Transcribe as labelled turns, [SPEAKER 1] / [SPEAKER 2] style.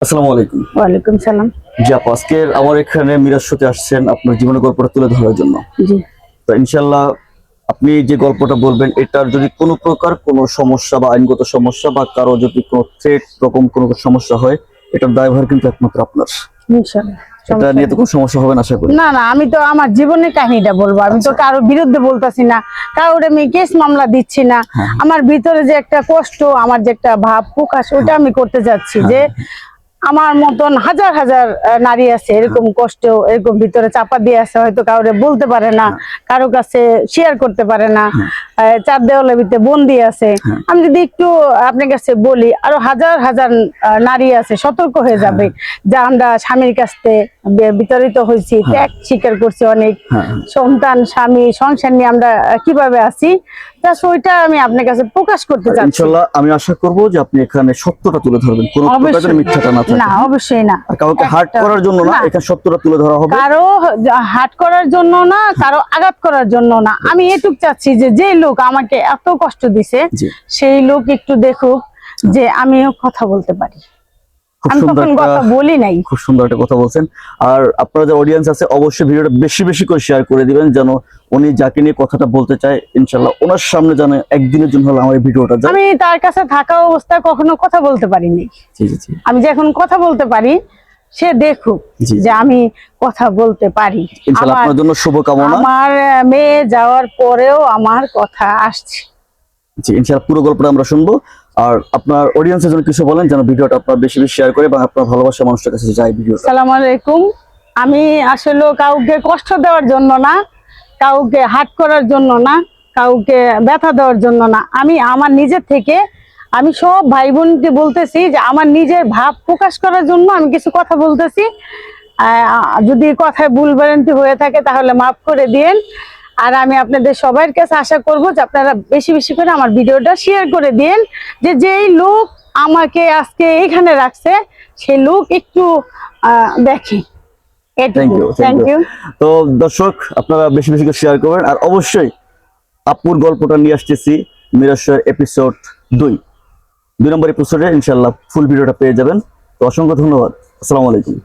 [SPEAKER 1] আসসালামু আলাইকুম।
[SPEAKER 2] ওয়ালাইকুম সালাম।
[SPEAKER 1] জি আপু, আজকের আমার এখানে মিরাজ শোতে আসছেন আপনার জীবনের গল্পটা তুলে ধরার জন্য।
[SPEAKER 2] জি
[SPEAKER 1] তো ইনশাল্লাহ আপনি যে গল্পটা বলবেন এটার যদি কোনো প্রকার কোনো সমস্যা বা আইনগত সমস্যা বা কারো যদি কোনো থ্রেট রকম কোনো সমস্যা হয়, এটার দায়ভার কিন্তু একমাত্র আপনার।
[SPEAKER 2] ইনশাআল্লাহ
[SPEAKER 1] এটা নিয়ে তো কোনো সমস্যা হবে না আশা করি।
[SPEAKER 2] না না, আমি তো আমার জীবনের কাহিনীটা বলবো। আমি তো কারোর বিরুদ্ধে বলতাছি না, কারোর আমি কেস মামলা দিচ্ছি না। আমার ভিতরে যে একটা কষ্ট, আমার যে একটা ভাব প্রকাশ, ওটা আমি করতে চাচ্ছি যে আমার মতন হাজার হাজার নারী আছে এরকম কষ্ট, এরকম ভিতরে চাপা দিয়ে আছে, হয়তো কাউরে বলতে পারে না, কারো কাছে শেয়ার করতে পারে না, চার দেওয়ালের ভিতরে বন্দি আছে। আমি যদি একটু আপনার কাছে বলি, আরো হাজার হাজার নারী আছে, সতর্ক হয়ে যাবে যে আমরা স্বামীর কাছ থেকে বিতাড়িত হয়েছি, ত্যাগ স্বীকার করছি, অনেক সন্তান স্বামী সংসার নিয়ে আমরা কিভাবে আছি, ওইটা আমি আপনার কাছে প্রকাশ করতে চাচ্ছি।
[SPEAKER 1] ইনশাআল্লাহ আমি আশা করব যে আপনি এখানে সত্যটা তুলে ধরবেন, কোনো প্রকারের মিথ্যাটা না থাকে।
[SPEAKER 2] না, অবশ্যই না।
[SPEAKER 1] আর কাউকে হার্ট করার জন্য না, এখানে সত্যটা তুলে ধরা হবে।
[SPEAKER 2] কারো হার্ট করার জন্য না, কারো আঘাত করার জন্য না। আমি এটুক চাচ্ছি যে যে লোক আমাকে এত কষ্ট দিছে সেই লোক একটু দেখুক যে আমিও কথা বলতে পারি। আমি তখন কথা বলি নাই।
[SPEAKER 1] খুব সুন্দর একটা কথা বলছেন। আর আপনারা যারা অডিয়েন্স আছে অবশ্যই ভিডিওটা বেশি বেশি করে শেয়ার করে দিবেন, যেন উনি যাকে নিয়ে কথাটা বলতে চায় ইনশাআল্লাহ ওনার সামনে যেন একদিনের জন্য হলো আমার এই ভিডিওটা যায়।
[SPEAKER 2] আমি তার কাছে থাকা অবস্থায় কখনো কথা বলতে পারিনি।
[SPEAKER 1] জি জি জি।
[SPEAKER 2] আমি যে এখন কথা বলতে পারি, সে দেখুক যে আমি কথা বলতে পারি।
[SPEAKER 1] ইনশাআল্লাহ আপনার জন্য শুভকামনা।
[SPEAKER 2] আমার মেয়ে যাওয়ার পরেও আমার কথা আসছে।
[SPEAKER 1] জি ইনশাআল্লাহ পুরো গল্পটা আমরা শুনবো। আর আপনার অডিয়েন্সের জন্য কিছু বলেন, যেন ভিডিওটা আপনারা বেশি বেশি শেয়ার করে এবং আপনার ভালোবাসা মানুষের কাছে যায় ভিডিওটা।
[SPEAKER 2] আসসালামু আলাইকুম। আমি আসলে কাউকে কষ্ট দেওয়ার জন্য না, কাউকে হার্ট করার জন্য না, কাউকে ব্যথা দেওয়ার জন্য না, আমি আমার নিজের থেকে আমি সব ভাই বোনকে বলতেছি যে আমার নিজের ভাব প্রকাশ করার জন্য আমি কিছু কথা বলতেছি। যদি কথায় ভুল ভ্রান্তি হয়ে থাকে তাহলে মাফ করে দিয়েন। আর আমি আপনাদের সবার কাছে আশা করব যে আপনারা বেশি বেশি করে আমার ভিডিওটা শেয়ার করে দিন, যে যেই লোক আমাকে আজকে এখানে রাখছে সেই লোক একটু দেখে।
[SPEAKER 1] Thank you. তো দর্শক আপনারা বেশি বেশি করে শেয়ার করবেন। আর অবশ্যই আপুর গল্পটা নিয়ে আসতেছি মিরাজ শোয়ের এপিসোড 2 নম্বর এপিসোডে ইনশাআল্লাহ ফুল ভিডিওটা পেয়ে যাবেন। তো অসংখ্য ধন্যবাদ। আসসালামু আলাইকুম।